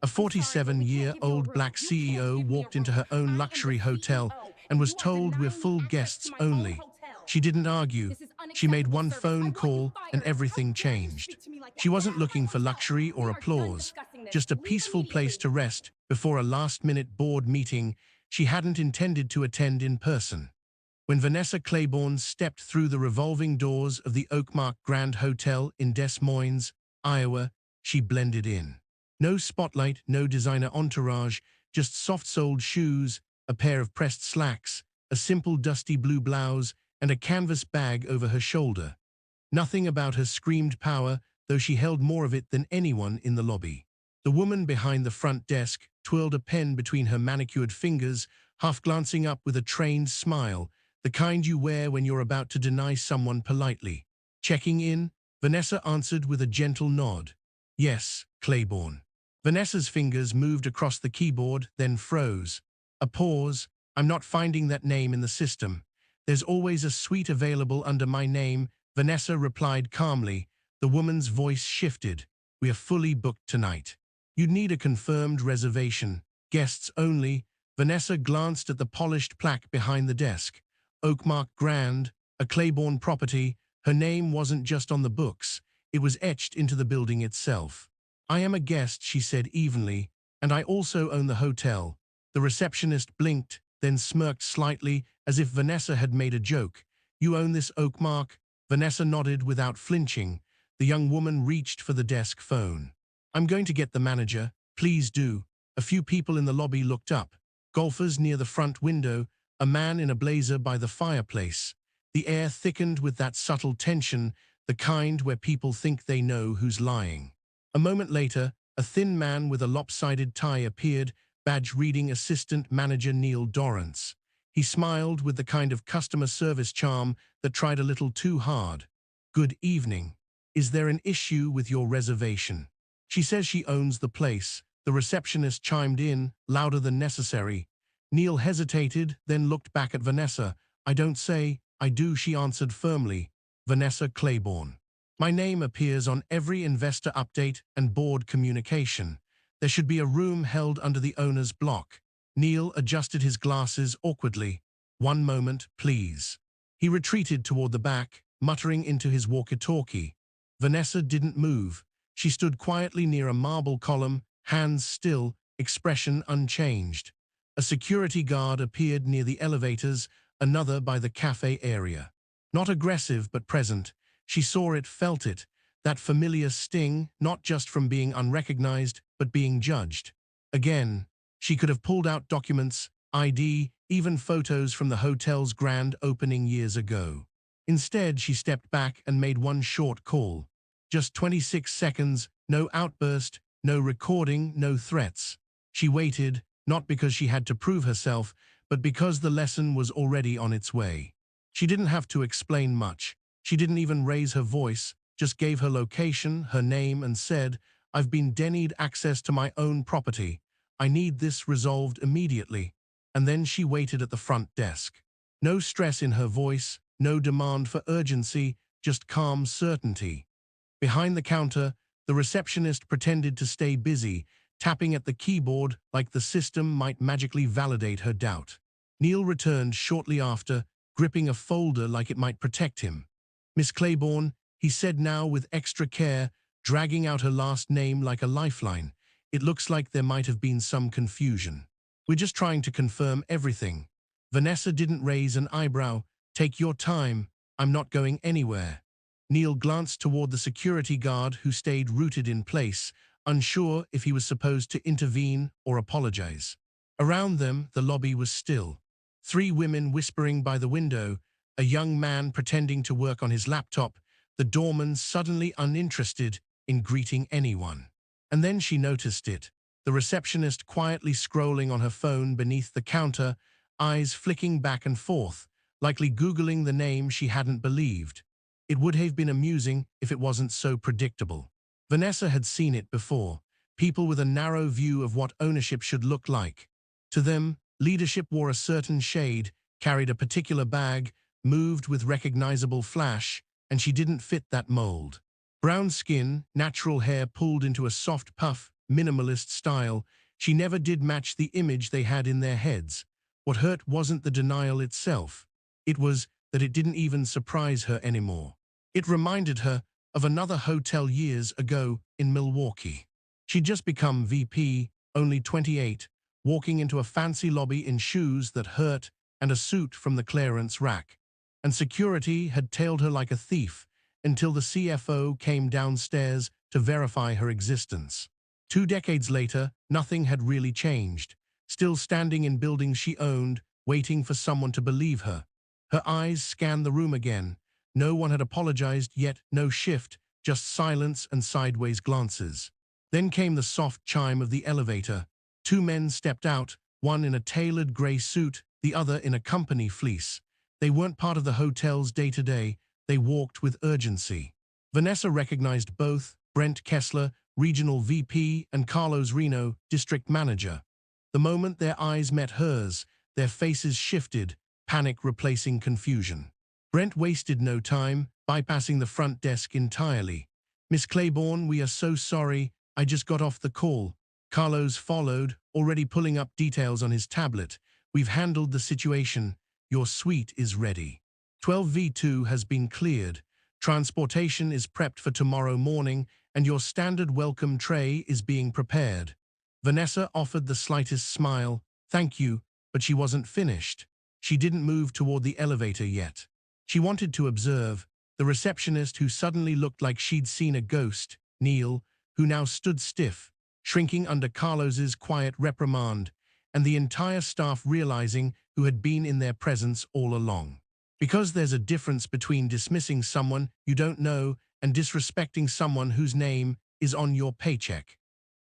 47-year-old black CEO walked into her own luxury hotel and was told we're full guests only. She didn't argue. She made one phone call and everything changed. She wasn't looking for luxury or applause, just a peaceful place to rest before a last-minute board meeting she hadn't intended to attend in person. When Vanessa Claiborne stepped through the revolving doors of the Oakmark Grand Hotel in Des Moines, Iowa, she blended in. No spotlight, no designer entourage, just soft-soled shoes, a pair of pressed slacks, a simple dusty blue blouse, and a canvas bag over her shoulder. Nothing about her screamed power, though she held more of it than anyone in the lobby. The woman behind the front desk twirled a pen between her manicured fingers, half glancing up with a trained smile, the kind you wear when you're about to deny someone politely. Checking in, Vanessa answered with a gentle nod. Yes, Claiborne. Vanessa's fingers moved across the keyboard, then froze. A pause. I'm not finding that name in the system. There's always a suite available under my name, Vanessa replied calmly. The woman's voice shifted. We are fully booked tonight. You'd need a confirmed reservation. Guests only. Vanessa glanced at the polished plaque behind the desk. Oakmark Grand, a Claiborne property. Her name wasn't just on the books. It was etched into the building itself. I am a guest, she said evenly, and I also own the hotel. The receptionist blinked, then smirked slightly, as if Vanessa had made a joke. You own this Oakmark? Vanessa nodded without flinching. The young woman reached for the desk phone. I'm going to get the manager. Please do. A few people in the lobby looked up. Golfers near the front window, a man in a blazer by the fireplace. The air thickened with that subtle tension, the kind where people think they know who's lying. A moment later, a thin man with a lopsided tie appeared, badge-reading Assistant Manager Neil Dorrance. He smiled with the kind of customer service charm that tried a little too hard. Good evening. Is there an issue with your reservation? She says she owns the place. The receptionist chimed in, louder than necessary. Neil hesitated, then looked back at Vanessa. I don't say, I do, she answered firmly. Vanessa Claiborne. My name appears on every investor update and board communication. There should be a room held under the owner's block. Neil adjusted his glasses awkwardly. One moment, please. He retreated toward the back, muttering into his walkie-talkie. Vanessa didn't move. She stood quietly near a marble column, hands still, expression unchanged. A security guard appeared near the elevators, another by the cafe area. Not aggressive but present. She saw it, felt it, that familiar sting, not just from being unrecognized, but being judged. Again, she could have pulled out documents, ID, even photos from the hotel's grand opening years ago. Instead, she stepped back and made one short call. Just 26 seconds, no outburst, no recording, no threats. She waited, not because she had to prove herself, but because the lesson was already on its way. She didn't have to explain much. She didn't even raise her voice, just gave her location, her name, and said, I've been denied access to my own property. I need this resolved immediately. And then she waited at the front desk. No stress in her voice, no demand for urgency, just calm certainty. Behind the counter, the receptionist pretended to stay busy, tapping at the keyboard like the system might magically validate her doubt. Neil returned shortly after, gripping a folder like it might protect him. Miss Claiborne, he said now with extra care, dragging out her last name like a lifeline. It looks like there might have been some confusion. We're just trying to confirm everything. Vanessa didn't raise an eyebrow. Take your time. I'm not going anywhere. Neil glanced toward the security guard who stayed rooted in place, unsure if he was supposed to intervene or apologize. Around them, the lobby was still. 3 women whispering by the window, a young man pretending to work on his laptop, the doorman suddenly uninterested in greeting anyone. And then she noticed it, the receptionist quietly scrolling on her phone beneath the counter, eyes flicking back and forth, likely Googling the name she hadn't believed. It would have been amusing if it wasn't so predictable. Vanessa had seen it before, people with a narrow view of what ownership should look like. To them, leadership wore a certain shade, carried a particular bag, moved with recognizable flash, and she didn't fit that mold. Brown skin, natural hair pulled into a soft puff, minimalist style, she never did match the image they had in their heads. What hurt wasn't the denial itself. It was that it didn't even surprise her anymore. It reminded her of another hotel years ago in Milwaukee. She'd just become VP, only 28, walking into a fancy lobby in shoes that hurt and a suit from the clearance rack. And security had tailed her like a thief until the CFO came downstairs to verify her existence. 2 decades later, nothing had really changed. Still standing in buildings she owned, waiting for someone to believe her. Her eyes scanned the room again. No one had apologized yet, no shift, just silence and sideways glances. Then came the soft chime of the elevator. 2 men stepped out, one in a tailored gray suit, the other in a company fleece. They weren't part of the hotel's day-to-day. They walked with urgency. Vanessa recognized both, Brent Kessler, regional VP, and Carlos Reno, district manager. The moment their eyes met hers, their faces shifted, panic replacing confusion. Brent wasted no time, bypassing the front desk entirely. "Miss Claiborne, we are so sorry. I just got off the call." Carlos followed, already pulling up details on his tablet. "We've handled the situation. Your suite is ready. 12V2 has been cleared. Transportation is prepped for tomorrow morning, and your standard welcome tray is being prepared." Vanessa offered the slightest smile. "Thank you," but she wasn't finished. She didn't move toward the elevator yet. She wanted to observe the receptionist who suddenly looked like she'd seen a ghost, Neil, who now stood stiff, shrinking under Carlos's quiet reprimand, and the entire staff realizing who had been in their presence all along. Because there's a difference between dismissing someone you don't know and disrespecting someone whose name is on your paycheck.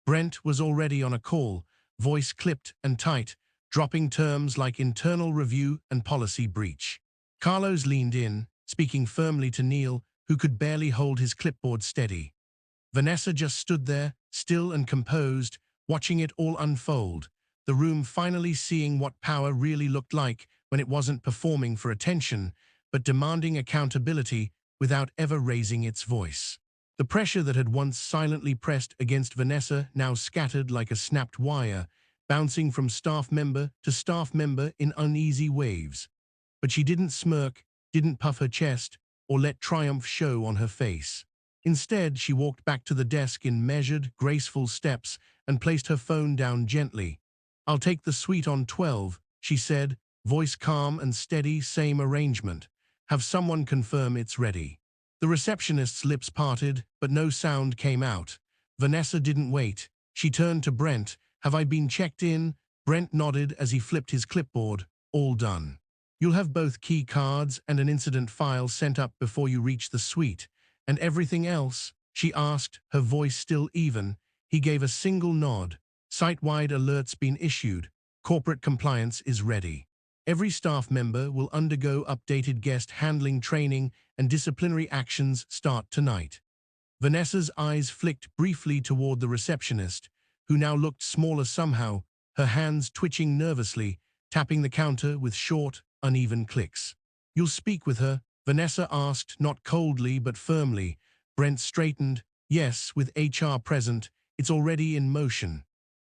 Brent was already on a call, voice clipped and tight, dropping terms like internal review and policy breach. Carlos leaned in, speaking firmly to Neil, who could barely hold his clipboard steady. Vanessa just stood there, still and composed, watching it all unfold, the room finally seeing what power really looked like when it wasn't performing for attention, but demanding accountability without ever raising its voice. The pressure that had once silently pressed against Vanessa now scattered like a snapped wire, bouncing from staff member to staff member in uneasy waves. But she didn't smirk, didn't puff her chest, or let triumph show on her face. Instead, she walked back to the desk in measured, graceful steps and placed her phone down gently. "I'll take the suite on 12, she said, voice calm and steady, same arrangement. "Have someone confirm it's ready." The receptionist's lips parted, but no sound came out. Vanessa didn't wait. She turned to Brent. "Have I been checked in?" Brent nodded as he flipped his clipboard. "All done. You'll have both key cards and an incident file sent up before you reach the suite. And everything else?" she asked, her voice still even. He gave a single nod. "Site-wide alerts been issued. Corporate compliance is ready. Every staff member will undergo updated guest handling training and disciplinary actions start tonight." Vanessa's eyes flicked briefly toward the receptionist, who now looked smaller somehow, her hands twitching nervously, tapping the counter with short, uneven clicks. "You'll speak with her?" Vanessa asked, not coldly but firmly. Brent straightened. "Yes, with HR present. It's already in motion."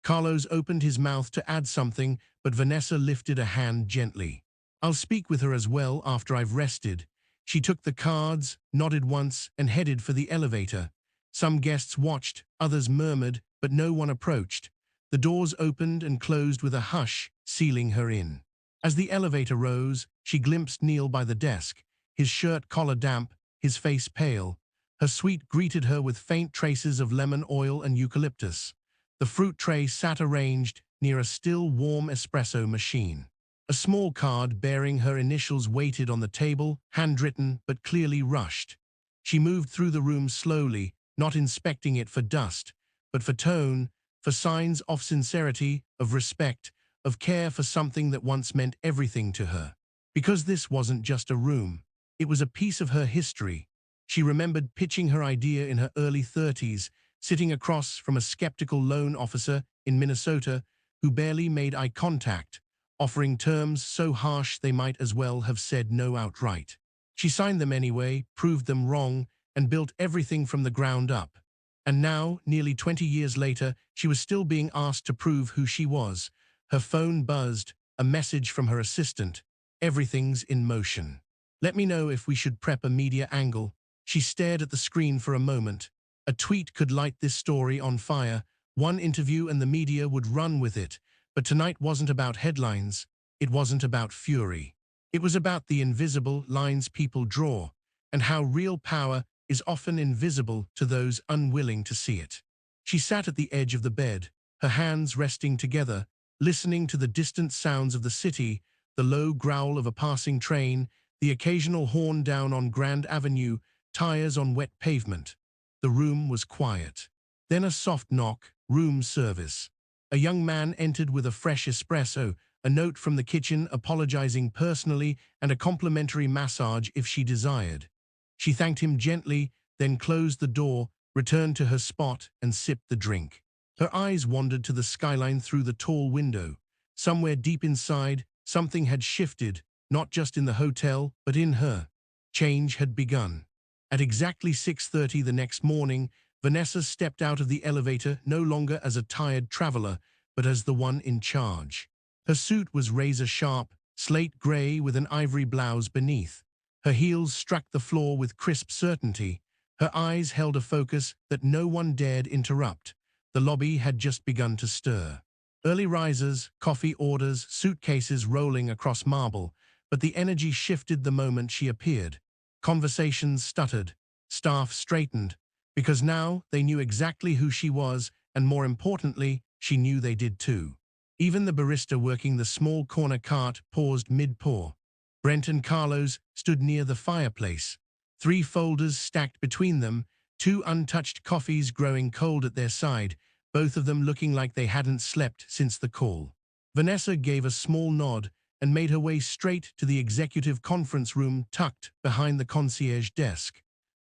Carlos opened his mouth to add something, but Vanessa lifted a hand gently. "I'll speak with her as well after I've rested." She took the cards, nodded once, and headed for the elevator. Some guests watched, others murmured, but no one approached. The doors opened and closed with a hush, sealing her in. As the elevator rose, she glimpsed Neil by the desk, his shirt collar damp, his face pale. Her suite greeted her with faint traces of lemon oil and eucalyptus. The fruit tray sat arranged near a still warm espresso machine. A small card bearing her initials waited on the table, handwritten but clearly rushed. She moved through the room slowly, not inspecting it for dust, but for tone, for signs of sincerity, of respect, of care for something that once meant everything to her. Because this wasn't just a room. It was a piece of her history. She remembered pitching her idea in her early 30s, sitting across from a skeptical loan officer in Minnesota who barely made eye contact, offering terms so harsh they might as well have said no outright. She signed them anyway, proved them wrong, and built everything from the ground up. And now, nearly 20 years later, she was still being asked to prove who she was. Her phone buzzed, a message from her assistant. Everything's in motion. Let me know if we should prep a media angle. She stared at the screen for a moment. A tweet could light this story on fire. One interview and the media would run with it. But tonight wasn't about headlines. It wasn't about fury. It was about the invisible lines people draw, and how real power is often invisible to those unwilling to see it. She sat at the edge of the bed, her hands resting together, listening to the distant sounds of the city, the low growl of a passing train, the occasional horn down on Grand Avenue, tires on wet pavement. The room was quiet. Then a soft knock, room service. A young man entered with a fresh espresso, a note from the kitchen apologizing personally, and a complimentary massage if she desired. She thanked him gently, then closed the door, returned to her spot, and sipped the drink. Her eyes wandered to the skyline through the tall window. Somewhere deep inside, something had shifted, not just in the hotel, but in her. Change had begun. At exactly 6:30 the next morning, Vanessa stepped out of the elevator no longer as a tired traveler, but as the one in charge. Her suit was razor-sharp, slate gray with an ivory blouse beneath. Her heels struck the floor with crisp certainty. Her eyes held a focus that no one dared interrupt. The lobby had just begun to stir. Early risers, coffee orders, suitcases rolling across marble, but the energy shifted the moment she appeared. Conversations stuttered, staff straightened, because now they knew exactly who she was, and more importantly, she knew they did too. Even the barista working the small corner cart paused mid-pour. Brent and Carlos stood near the fireplace, 3 folders stacked between them, 2 untouched coffees growing cold at their side, both of them looking like they hadn't slept since the call. Vanessa gave a small nod and made her way straight to the executive conference room tucked behind the concierge desk.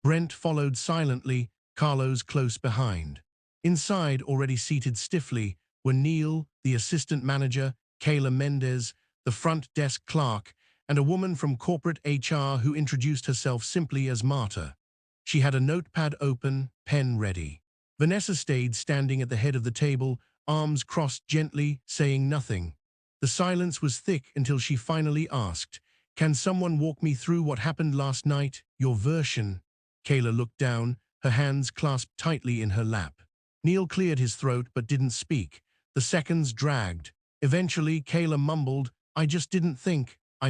Brent followed silently, Carlos close behind. Inside, already seated stiffly, were Neil, the assistant manager, Kayla Mendez, the front desk clerk, and a woman from corporate HR who introduced herself simply as Marta. She had a notepad open, pen ready. Vanessa stayed standing at the head of the table, arms crossed gently, saying nothing. The silence was thick until she finally asked, "Can someone walk me through what happened last night, your version?" Kayla looked down, her hands clasped tightly in her lap. Neil cleared his throat but didn't speak. The seconds dragged. Eventually, Kayla mumbled, "I just didn't think, I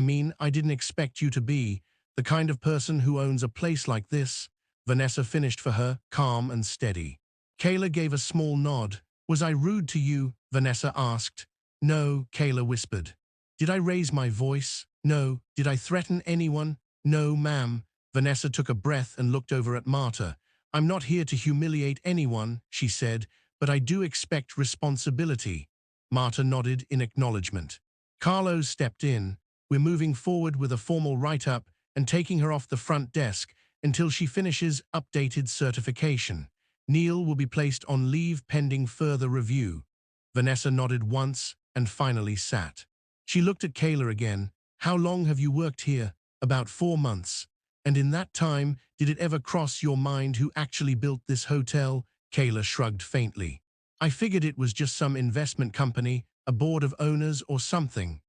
didn't expect you to be the kind of person who owns a place like this." Vanessa finished for her, calm and steady. Kayla gave a small nod. "Was I rude to you?" Vanessa asked. "No," Kayla whispered. "Did I raise my voice? No. Did I threaten anyone? No, ma'am." Vanessa took a breath and looked over at Marta. "I'm not here to humiliate anyone," she said, "but I do expect responsibility." Marta nodded in acknowledgement. Carlos stepped in. "We're moving forward with a formal write-up and taking her off the front desk until she finishes updated certification. Neil will be placed on leave pending further review." Vanessa nodded once and finally sat. She looked at Kayla again. "How long have you worked here?" "About 4 months. And in that time, did it ever cross your mind who actually built this hotel?" Kayla shrugged faintly. "I figured it was just some investment company, a board of owners or something."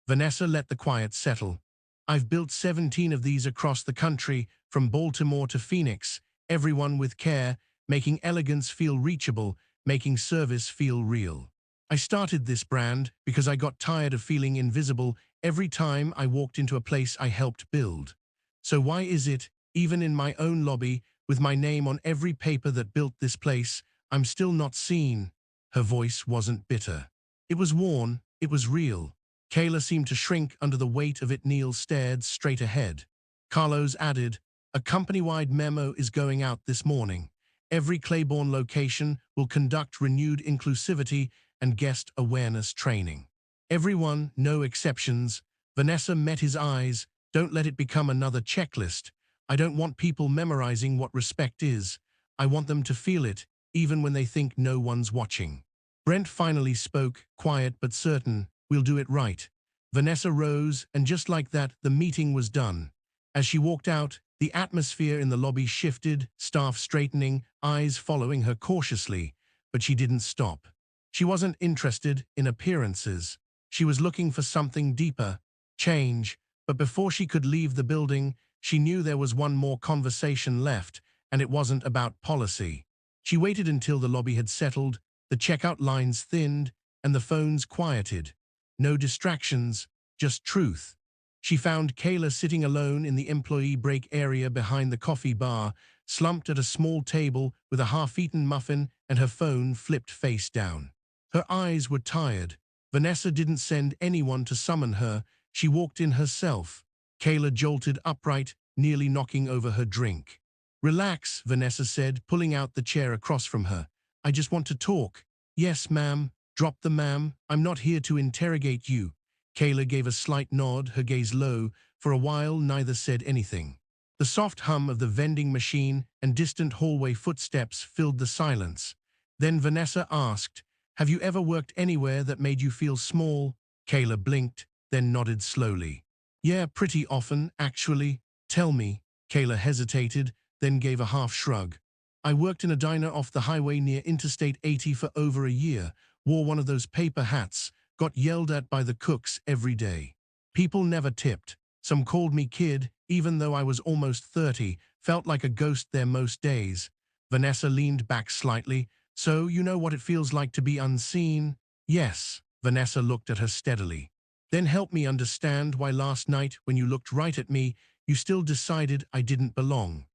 Vanessa let the quiet settle. "I've built 17 of these across the country, from Baltimore to Phoenix, everyone with care, making elegance feel reachable, making service feel real. I started this brand because I got tired of feeling invisible every time I walked into a place I helped build. So why is it, even in my own lobby, with my name on every paper that built this place, I'm still not seen?" Her voice wasn't bitter. It was worn, it was real. Kayla seemed to shrink under the weight of it. Neil stared straight ahead. Carlos added, "A company-wide memo is going out this morning. Every Claiborne location will conduct renewed inclusivity and guest awareness training. Everyone, no exceptions." Vanessa met his eyes. "Don't let it become another checklist. I don't want people memorizing what respect is. I want them to feel it, even when they think no one's watching." Brent finally spoke, quiet but certain. "We'll do it right." Vanessa rose, and just like that, the meeting was done. As she walked out, The atmosphere in the lobby shifted, staff straightening, eyes following her cautiously, but she didn't stop. She wasn't interested in appearances. She was looking for something deeper, change, but before she could leave the building, she knew there was one more conversation left, and it wasn't about policy. She waited until the lobby had settled, the checkout lines thinned, and the phones quieted. No distractions, just truth. She found Kayla sitting alone in the employee break area behind the coffee bar, slumped at a small table with a half-eaten muffin and her phone flipped face down. Her eyes were tired. Vanessa didn't send anyone to summon her. She walked in herself. Kayla jolted upright, nearly knocking over her drink. "Relax," Vanessa said, pulling out the chair across from her. "I just want to talk." "Yes, ma'am." "Drop the ma'am. I'm not here to interrogate you." Kayla gave a slight nod, her gaze low. For a while, neither said anything. The soft hum of the vending machine and distant hallway footsteps filled the silence. Then Vanessa asked, "Have you ever worked anywhere that made you feel small?" Kayla blinked, then nodded slowly. "Yeah, pretty often, actually." "Tell me." Kayla hesitated, then gave a half shrug. "I worked in a diner off the highway near Interstate 80 for over a year, wore one of those paper hats, got yelled at by the cooks every day. People never tipped. Some called me kid, even though I was almost 30, felt like a ghost there most days." Vanessa leaned back slightly. "So you know what it feels like to be unseen?" "Yes." Vanessa looked at her steadily. "Then help me understand why last night, when you looked right at me, you still decided I didn't belong."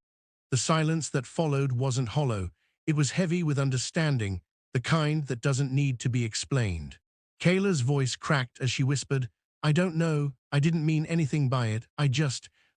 The silence that followed wasn't hollow. It was heavy with understanding, the kind that doesn't need to be explained. Kayla's voice cracked as she whispered, "I don't know. I didn't mean anything by it.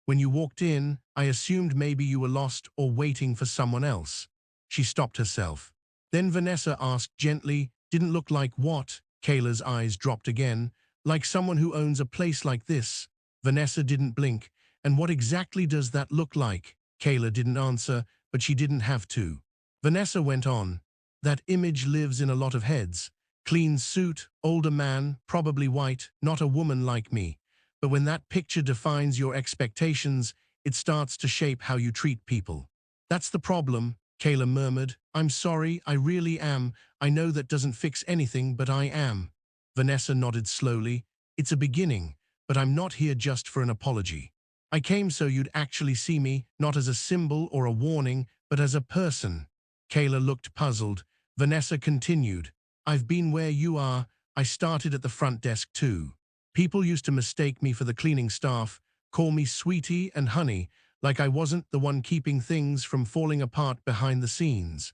When you walked in, I assumed maybe you were lost or waiting for someone else." She stopped herself. Then Vanessa asked gently, "Didn't look like what?" Kayla's eyes dropped again. "Like someone who owns a place like this." Vanessa didn't blink. "And what exactly does that look like?" Kayla didn't answer, but she didn't have to. Vanessa went on. "That image lives in a lot of heads. Clean suit, older man, probably white, not a woman like me. But when that picture defines your expectations, it starts to shape how you treat people." "That's the problem," Kayla murmured. "I'm sorry, I really am. I know that doesn't fix anything, but I am." Vanessa nodded slowly. "It's a beginning, but I'm not here just for an apology. I came so you'd actually see me, not as a symbol or a warning, but as a person." Kayla looked puzzled. Vanessa continued, "I've been where you are. I started at the front desk too. People used to mistake me for the cleaning staff, call me sweetie and honey, like I wasn't the one keeping things from falling apart behind the scenes.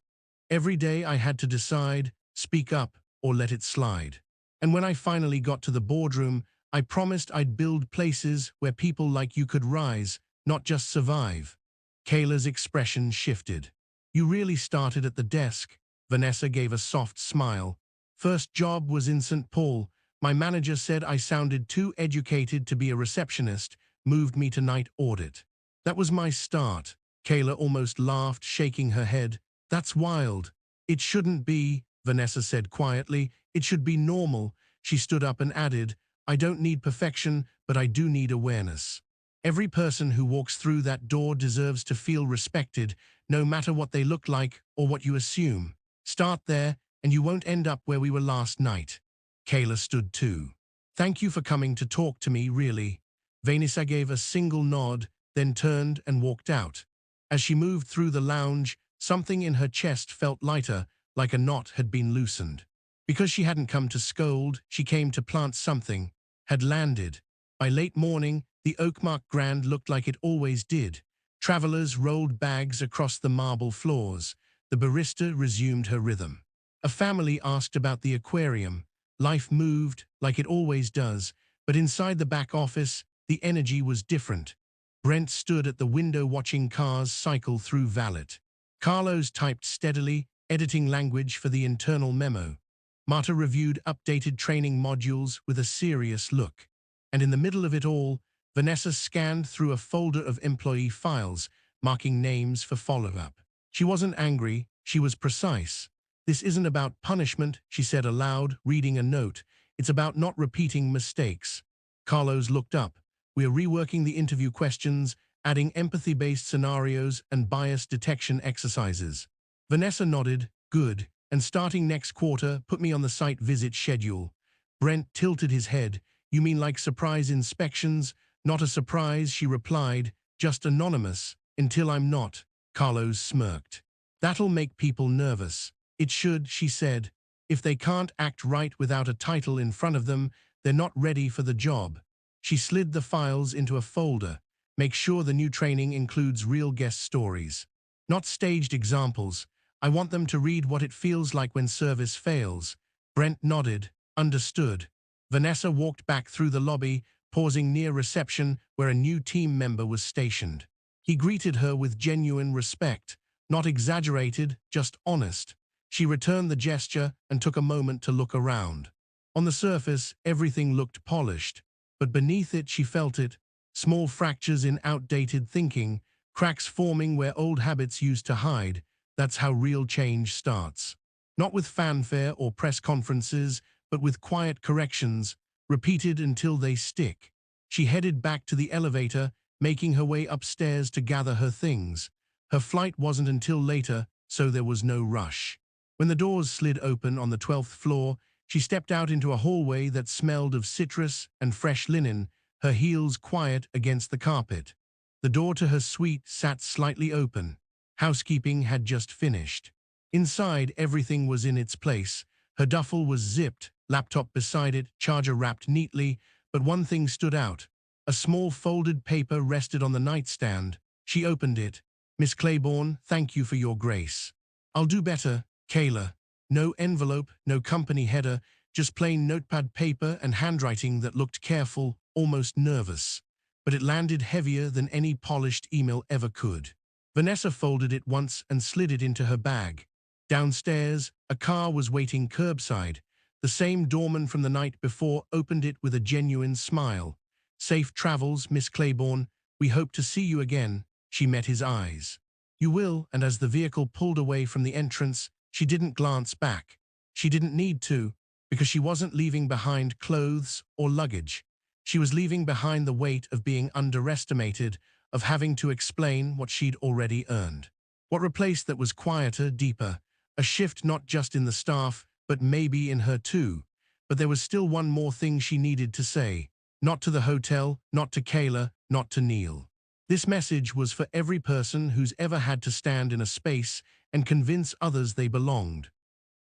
Every day I had to decide, speak up or let it slide. And when I finally got to the boardroom, I promised I'd build places where people like you could rise, not just survive." Kayla's expression shifted. "You really started at the desk." Vanessa gave a soft smile. "First job was in St. Paul. My manager said I sounded too educated to be a receptionist, moved me to night audit. That was my start." Kayla almost laughed, shaking her head. "That's wild." "It shouldn't be," Vanessa said quietly. "It should be normal." She stood up and added, "I don't need perfection, but I do need awareness. Every person who walks through that door deserves to feel respected, no matter what they look like or what you assume. Start there, and you won't end up where we were last night." Kayla stood too. "Thank you for coming to talk to me, really." Vanessa gave a single nod, then turned and walked out. As she moved through the lounge, something in her chest felt lighter, like a knot had been loosened. Because she hadn't come to scold, she came to plant something, had landed. By late morning, the Oakmark Grand looked like it always did. Travelers rolled bags across the marble floors. The barista resumed her rhythm. A family asked about the aquarium. Life moved, like it always does, but inside the back office, the energy was different. Brent stood at the window watching cars cycle through Valet. Carlos typed steadily, editing language for the internal memo. Marta reviewed updated training modules with a serious look. And in the middle of it all, Vanessa scanned through a folder of employee files, marking names for follow-up. She wasn't angry, she was precise. "This isn't about punishment," she said aloud, reading a note. "It's about not repeating mistakes." Carlos looked up. "We're reworking the interview questions, adding empathy-based scenarios and bias detection exercises. Vanessa nodded, good, and starting next quarter, put me on the site visit schedule. Brent tilted his head. You mean like surprise inspections? Not a surprise, she replied, just anonymous, until I'm not. Carlos smirked. That'll make people nervous. It should, she said. If they can't act right without a title in front of them, they're not ready for the job. She slid the files into a folder. Make sure the new training includes real guest stories. Not staged examples. I want them to read what it feels like when service fails. Brent nodded, understood. Vanessa walked back through the lobby, pausing near reception where a new team member was stationed. He greeted her with genuine respect, not exaggerated, just honest. She returned the gesture and took a moment to look around. On the surface, everything looked polished, but beneath it she felt it, small fractures in outdated thinking, cracks forming where old habits used to hide. That's how real change starts. Not with fanfare or press conferences, but with quiet corrections, repeated until they stick. She headed back to the elevator, making her way upstairs to gather her things. Her flight wasn't until later, so there was no rush. When the doors slid open on the 12th floor, she stepped out into a hallway that smelled of citrus and fresh linen, her heels quiet against the carpet. The door to her suite sat slightly open. Housekeeping had just finished. Inside, everything was in its place. Her duffel was zipped, laptop beside it, charger wrapped neatly, but one thing stood out. A small folded paper rested on the nightstand. She opened it. Miss Claiborne, thank you for your grace. I'll do better, Kayla. No envelope, no company header, just plain notepad paper and handwriting that looked careful, almost nervous. But it landed heavier than any polished email ever could. Vanessa folded it once and slid it into her bag. Downstairs, a car was waiting curbside. The same doorman from the night before opened it with a genuine smile. Safe travels, Miss Claiborne. We hope to see you again. She met his eyes. You will, and as the vehicle pulled away from the entrance, she didn't glance back. She didn't need to, because she wasn't leaving behind clothes or luggage. She was leaving behind the weight of being underestimated, of having to explain what she'd already earned. What replaced that was quieter, deeper, a shift not just in the staff, but maybe in her too. But there was still one more thing she needed to say. Not to the hotel, not to Kayla, not to Neil. This message was for every person who's ever had to stand in a space and convince others they belonged.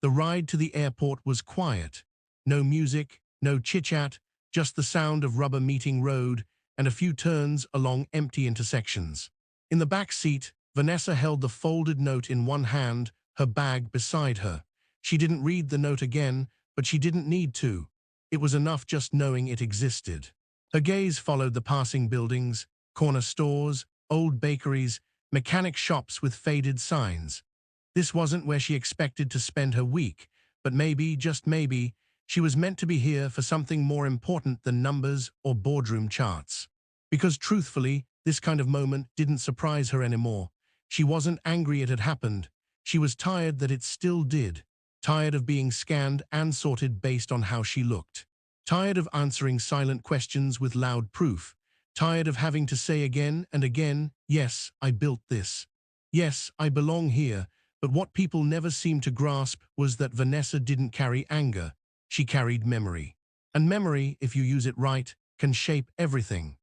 The ride to the airport was quiet. No music, no chit-chat, just the sound of rubber meeting road and a few turns along empty intersections. In the back seat, Vanessa held the folded note in one hand, her bag beside her. She didn't read the note again, but she didn't need to. It was enough just knowing it existed. Her gaze followed the passing buildings, corner stores, old bakeries, mechanic shops with faded signs. This wasn't where she expected to spend her week, but maybe, just maybe, she was meant to be here for something more important than numbers or boardroom charts. Because truthfully, this kind of moment didn't surprise her anymore. She wasn't angry it had happened. She was tired that it still did. Tired of being scanned and sorted based on how she looked. Tired of answering silent questions with loud proof. Tired of having to say again and again, yes, I built this. Yes, I belong here. But what people never seemed to grasp was that Vanessa didn't carry anger. She carried memory. And memory, if you use it right, can shape everything.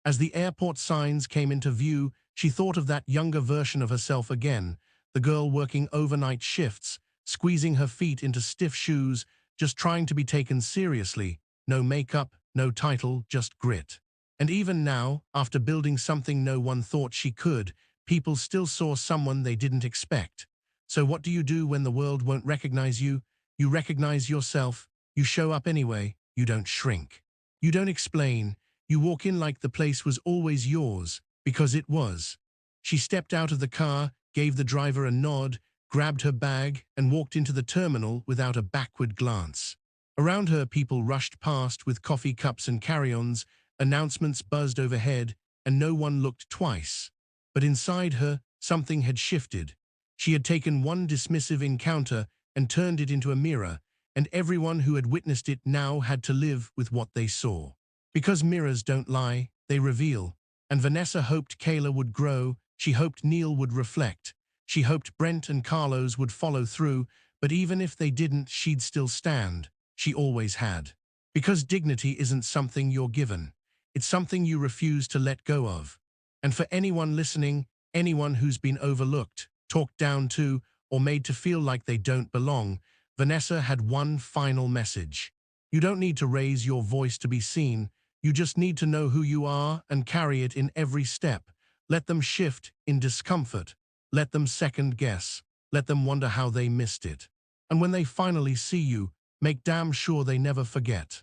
As the airport signs came into view, she thought of that younger version of herself again, the girl working overnight shifts, squeezing her feet into stiff shoes, just trying to be taken seriously. No makeup, no title, just grit. And even now, after building something no one thought she could, people still saw someone they didn't expect. So what do you do when the world won't recognize you? You recognize yourself. You show up anyway. You don't shrink. You don't explain. You walk in like the place was always yours, because it was. She stepped out of the car, gave the driver a nod, grabbed her bag, and walked into the terminal without a backward glance. Around her, people rushed past with coffee cups and carry-ons, announcements buzzed overhead, and no one looked twice. But inside her, something had shifted. She had taken one dismissive encounter and turned it into a mirror, and everyone who had witnessed it now had to live with what they saw. Because mirrors don't lie, they reveal. And Vanessa hoped Kayla would grow, she hoped Neil would reflect, she hoped Brent and Carlos would follow through, but even if they didn't, she'd still stand. She always had. Because dignity isn't something you're given. It's something you refuse to let go of. And for anyone listening, anyone who's been overlooked, talked down to, or made to feel like they don't belong, Vanessa had one final message. You don't need to raise your voice to be seen. You just need to know who you are and carry it in every step. Let them shift in discomfort. Let them second guess. Let them wonder how they missed it. And when they finally see you, make damn sure they never forget.